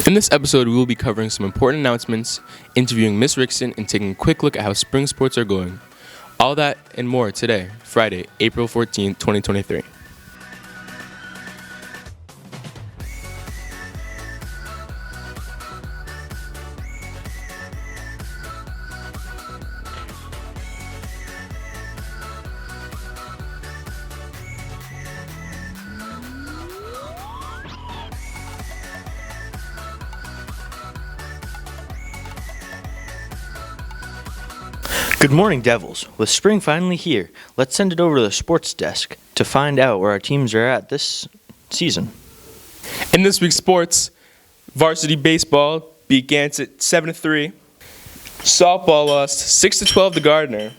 In this episode, we will be covering some important announcements, interviewing Miss Rickson, and taking a quick look at how spring sports are going. All that and more today, Friday, April 14th, 2023. Good morning, Devils. With spring finally here, let's send it over to the sports desk to find out where our teams are at this season. In this week's sports, varsity baseball beat Gansett 7-3. Softball lost 6-12 to Gardner.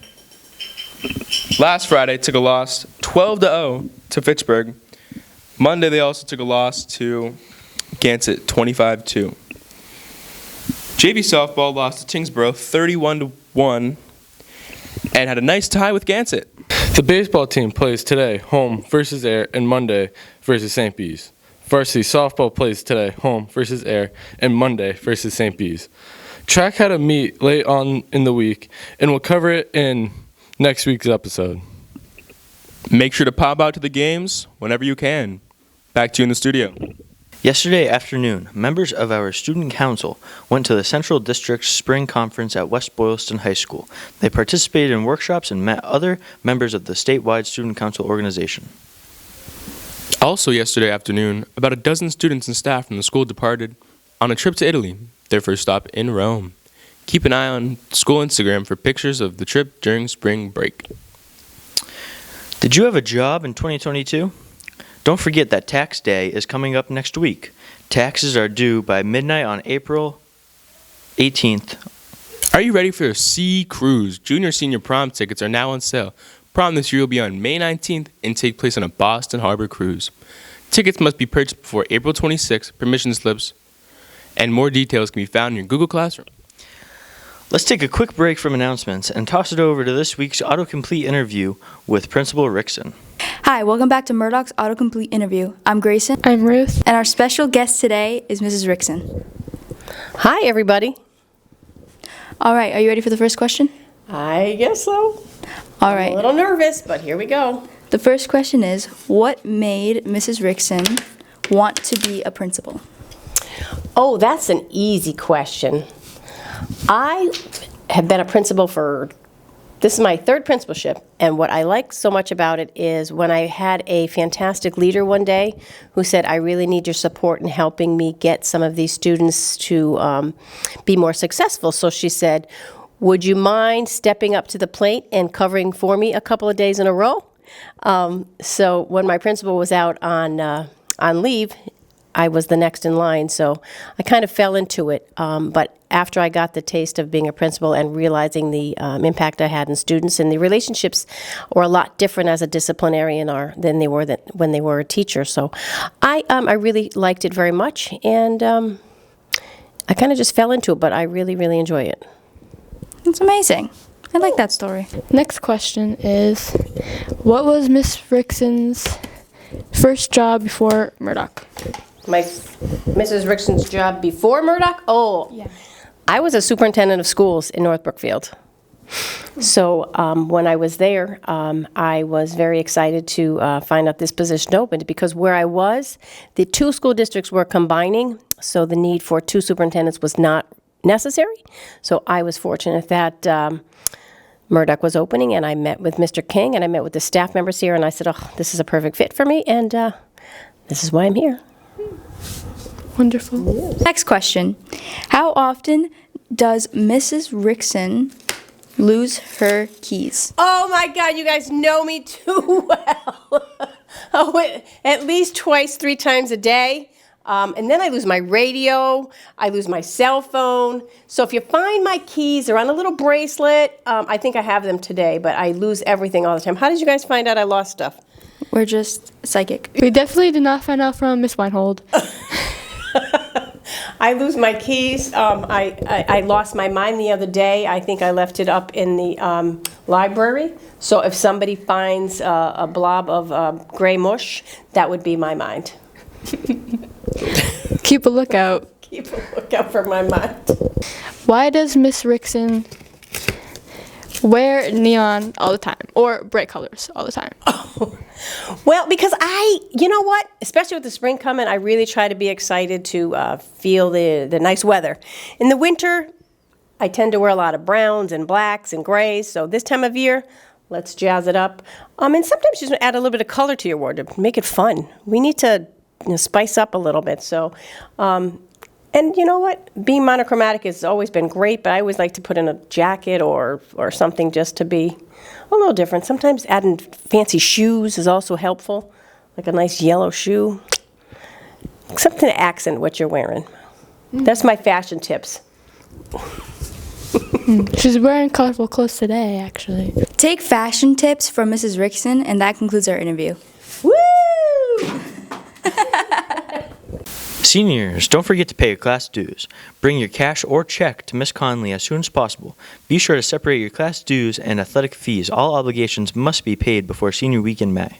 Last Friday took a loss 12-0 to Fitchburg. Monday they also took a loss to Gansett 25-2. JV softball lost to Tingsboro 31-1 and had a nice tie with Gansett. The baseball team plays today, home versus Air, and Monday versus St. Bees. Varsity softball plays today, home versus Air, and Monday versus St. Bees. Track had a meet late on in the week, and we'll cover it in next week's episode. Make sure to pop out to the games whenever you can. Back to you in the studio. Yesterday afternoon, members of our student council went to the Central District Spring Conference at West Boylston High School. They participated in workshops and met other members of the statewide student council organization. Also yesterday afternoon, about a dozen students and staff from the school departed on a trip to Italy, their first stop in Rome. Keep an eye on school Instagram for pictures of the trip during spring break. Did you have a job in 2022? Don't forget that tax day is coming up next week. Taxes are due by midnight on April 18th. Are you ready for a sea cruise? Junior senior prom tickets are now on sale. Prom this year will be on May 19th and take place on a Boston Harbor cruise. Tickets must be purchased before April 26th, permission slips, and more details can be found in your Google Classroom. Let's take a quick break from announcements and toss it over to this week's Autocomplete interview with Principal Rickson. Hi, welcome back to Murdoch's Autocomplete interview. I'm Grayson. I'm Ruth. And our special guest today is Mrs. Rickson. Hi, everybody. All right, are you ready for the first question? I guess so. All right. I'm a little nervous, but here we go. The first question is, what made Mrs. Rickson want to be a principal? Oh, that's an easy question. I have been a principal this is my third principalship, and what I like so much about it is when I had a fantastic leader one day who said, I really need your support in helping me get some of these students to be more successful. So she said, would you mind stepping up to the plate and covering for me a couple of days in a row? So when my principal was out on leave, I was the next in line, so I kind of fell into it. But after I got the taste of being a principal and realizing the impact I had in students, and the relationships were a lot different as a disciplinarian than they were when they were a teacher. So I really liked it very much, and I kind of just fell into it, but I really, really enjoy it. That's amazing. I like that story. Next question is, what was Miss Rickson's first job before Murdoch? Mrs. Rickson's job before Murdoch? Oh, yeah. I was a superintendent of schools in North Brookfield. So when I was there, I was very excited to find out this position opened because where I was, the two school districts were combining, so the need for two superintendents was not necessary. So I was fortunate that Murdoch was opening, and I met with Mr. King, and I met with the staff members here, and I said, oh, this is a perfect fit for me, and this is why I'm here. Wonderful. Next question. How often does Mrs. Rickson lose her keys? Oh my God, you guys know me too well. At least twice, 3 times a day. And then I lose my radio, I lose my cell phone. So if you find my keys, they're on a little bracelet. I think I have them today, but I lose everything all the time. How did you guys find out I lost stuff? We're just psychic. We definitely did not find out from Miss Weinhold. I lose my keys. I lost my mind the other day. I think I left it up in the library. So if somebody finds a blob of gray mush, that would be my mind. Keep a lookout. Keep a lookout for my mind. Why does Miss Rickson wear neon all the time or bright colors all the time? Well, because you know what? Especially with the spring coming, I really try to be excited to feel the nice weather. In the winter, I tend to wear a lot of browns and blacks and grays. So this time of year, let's jazz it up. And sometimes just add a little bit of color to your wardrobe, make it fun. We need to spice up a little bit. So, and you know what? Being monochromatic has always been great, but I always like to put in a jacket or something just to be a little different. Sometimes adding fancy shoes is also helpful, like a nice yellow shoe. Something to accent what you're wearing. That's my fashion tips. She's wearing colorful clothes today, actually. Take fashion tips from Mrs. Rickson, and that concludes our interview. Woo! Seniors, don't forget to pay your class dues. Bring your cash or check to Miss Conley as soon as possible. Be sure to separate your class dues and athletic fees. All obligations must be paid before senior week in May.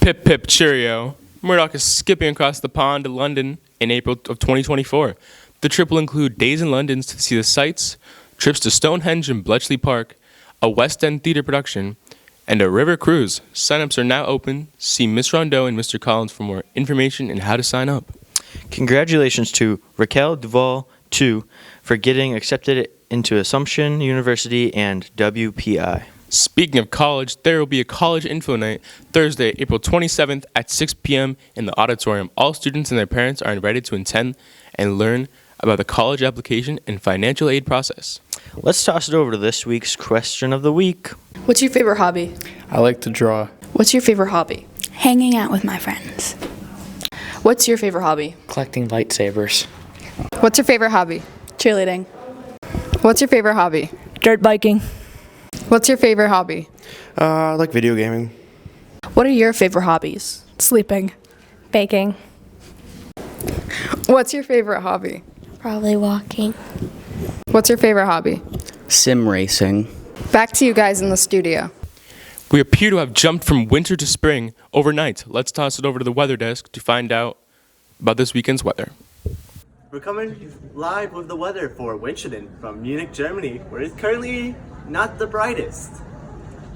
Pip pip cheerio. Murdoch is skipping across the pond to London in April of 2024. The trip will include days in London to see the sights, trips to Stonehenge and Bletchley Park, a West End theater production, and a river cruise. Sign-ups are now open. See Miss Rondeau and Mr. Collins for more information and how to sign up. Congratulations to Raquel Duval, too, for getting accepted into Assumption University and WPI. Speaking of college, there will be a college info night Thursday, April 27th at 6 p.m. in the auditorium. All students and their parents are invited to attend and learn about the college application and financial aid process. Let's toss it over to this week's question of the week. What's your favorite hobby? I like to draw. What's your favorite hobby? Hanging out with my friends. What's your favorite hobby? Collecting lightsabers. What's your favorite hobby? Cheerleading. What's your favorite hobby? Dirt biking. What's your favorite hobby? I like video gaming. What are your favorite hobbies? Sleeping. Baking. What's your favorite hobby? Probably walking. What's your favorite hobby? Sim racing. Back to you guys in the studio. We appear to have jumped from winter to spring overnight. Let's toss it over to the weather desk to find out about this weekend's weather. We're coming live with the weather for Winston from Munich, Germany, where it's currently not the brightest.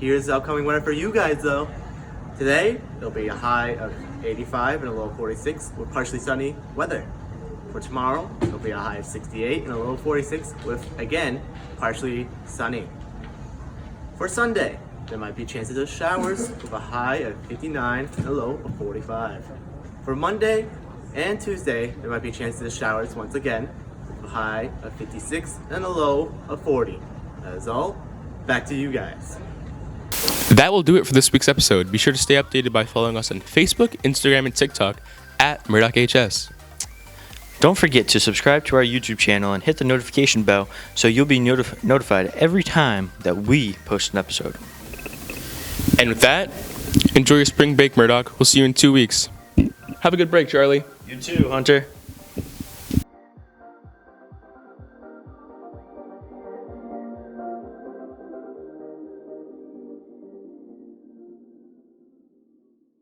Here's the upcoming weather for you guys though. Today, it'll be a high of 85 and a low of 46 with partially sunny weather. For tomorrow, it'll be a high of 68 and a low of 46 with, again, partially sunny. For Sunday, there might be chances of showers with a high of 59 and a low of 45. For Monday and Tuesday, there might be chances of showers once again with a high of 56 and a low of 40. That is all. Back to you guys. That will do it for this week's episode. Be sure to stay updated by following us on Facebook, Instagram, and TikTok at MurdochHS. Don't forget to subscribe to our YouTube channel and hit the notification bell so you'll be notified every time that we post an episode. And with that, enjoy your spring break, Murdoch. We'll see you in 2 weeks. Have a good break, Charlie. You too, Hunter.